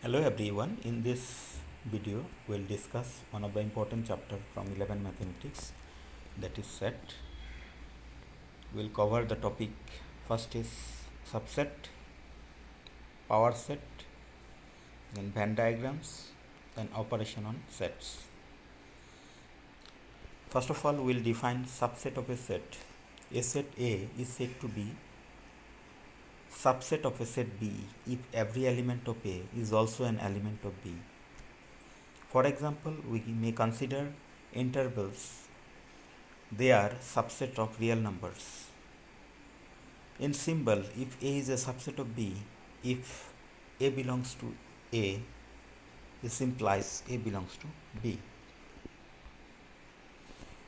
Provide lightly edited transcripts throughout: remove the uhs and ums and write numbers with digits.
Hello everyone, in this video we'll discuss one of the important chapter from 11 mathematics, that is set. We'll cover the topic. First is subset, power set, then Venn diagrams, then operation on sets. First of all, we'll define subset of a set. A set A is said to be subset of a set B if every element of A is also an element of B. For example, we may consider intervals. They are subset of real numbers. In symbol, if A is a subset of B, if A belongs to A, this implies A belongs to B.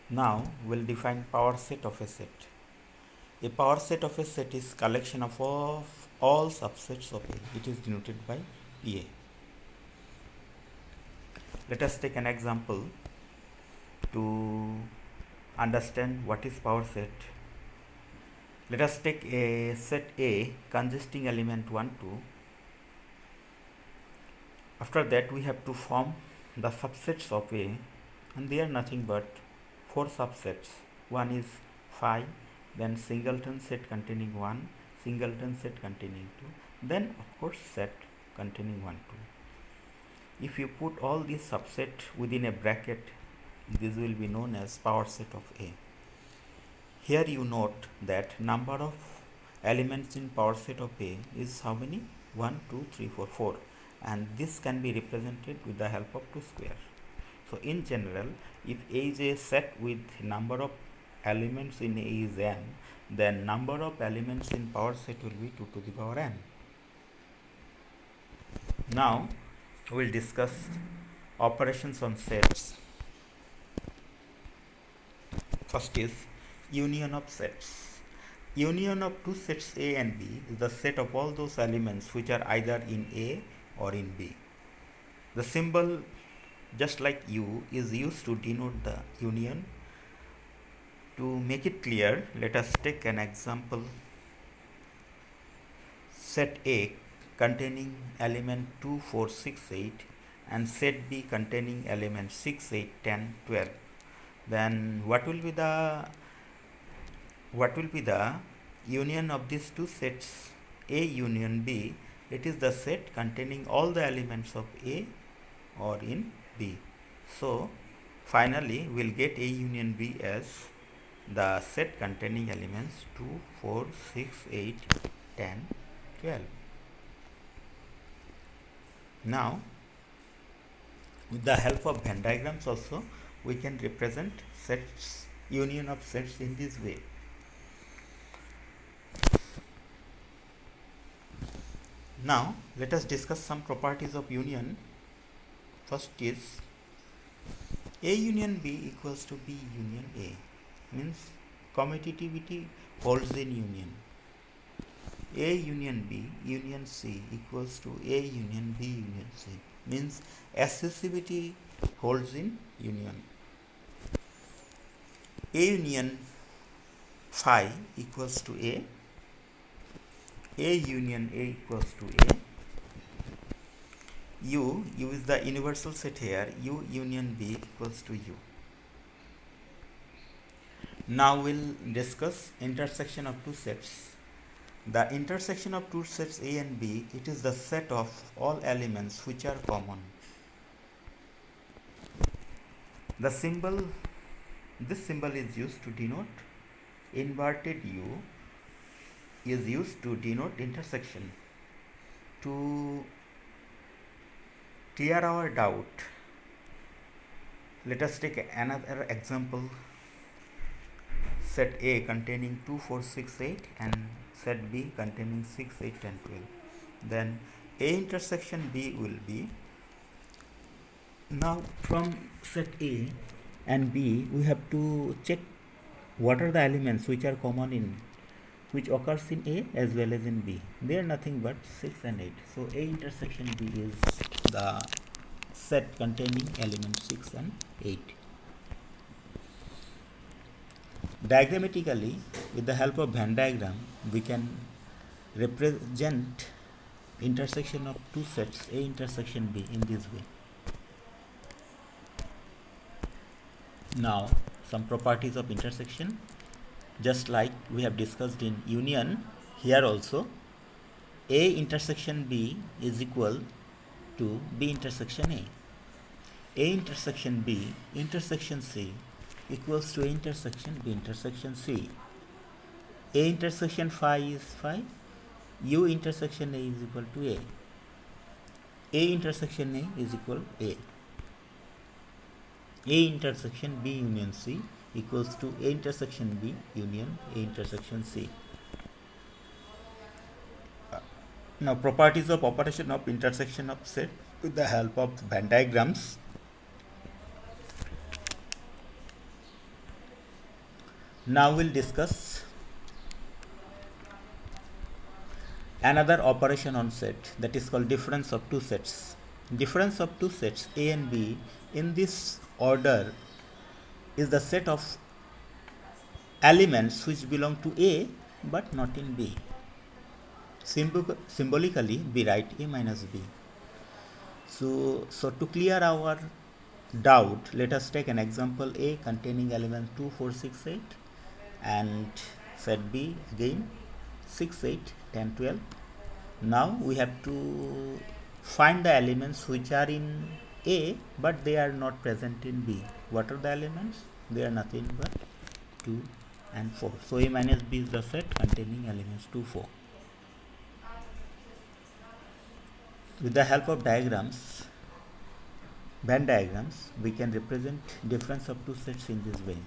Now we'll define power set of a set. A power set of a set is collection of all subsets of A. It is denoted by PA. Let us take an example to understand what is power set. Let us take a set A consisting element 1, 2. After that we have to form the subsets of A, and they are nothing but 4 subsets. One is phi, then singleton set containing 1, singleton set containing 2, then of course set containing 1, 2. If you put all these subsets within a bracket, this will be known as power set of A. Here you note that number of elements in power set of A is how many? 1, 2, 3, 4, 4, and this can be represented with the help of 2 square. So in general, if A is a set with number of elements in A is n, then number of elements in power set will be 2 to the power n. Now we will discuss operations on sets. First is union of sets. Union of two sets A and B is the set of all those elements which are either in A or in B. The symbol, just like U, is used to denote the union. To make it clear, let us take an example. Set A containing element 2, 4, 6, 8 and set B containing element 6, 8, 10, 12. Then what will be the union of these two sets? A union B, it is the set containing all the elements of A or in B. So finally we'll get A union B as the set containing elements 2, 4, 6, 8, 10, 12. Now with the help of Venn diagrams also we can represent sets, union of sets in this way. Now let us discuss some properties of union. First is A union B equals to B union A, means commutativity holds in union. A union B union C equals to A union B union C, means associativity holds in union. A union phi equals to A union A equals to A. U is the universal set here, U union B equals to U. Now we'll discuss intersection of two sets. The intersection of two sets A and B, it is the set of all elements which are common. The symbol, this symbol is used to denote, inverted U is used to denote intersection. To clear our doubt, let us take another example. Set A containing 2, 4, 6, 8 and set B containing 6, 8, 10, 12. Then A intersection B will be, now from set A and B we have to check what are the elements which are common in, which occurs in A as well as in B. They are nothing but 6 and 8. So A intersection B is the set containing elements 6 and 8. Diagrammatically, with the help of Venn diagram, we can represent intersection of two sets A intersection B in this way. Now some properties of intersection, just like we have discussed in union, here also A intersection B is equal to B intersection A. A intersection B intersection C equals to A intersection B intersection C. A intersection phi is phi. U intersection A is equal to A. A intersection A is equal A. A intersection B union C equals to A intersection B union A intersection C. Now properties of operation of intersection of set with the help of Venn diagrams. Now we'll discuss another operation on set, that is called difference of two sets. Difference of two sets A and B in this order is the set of elements which belong to A but not in B. Symbolically we write A minus B. So to clear our doubt, let us take an example A containing elements 2, 4, 6, 8 and set B again 6, 8, 10, 12. Now we have to find the elements which are in A but they are not present in B. What are the elements? They are nothing but 2 and 4. So A minus B is the set containing elements 2, 4. With the help of diagrams, Venn diagrams, we can represent difference of two sets in this way.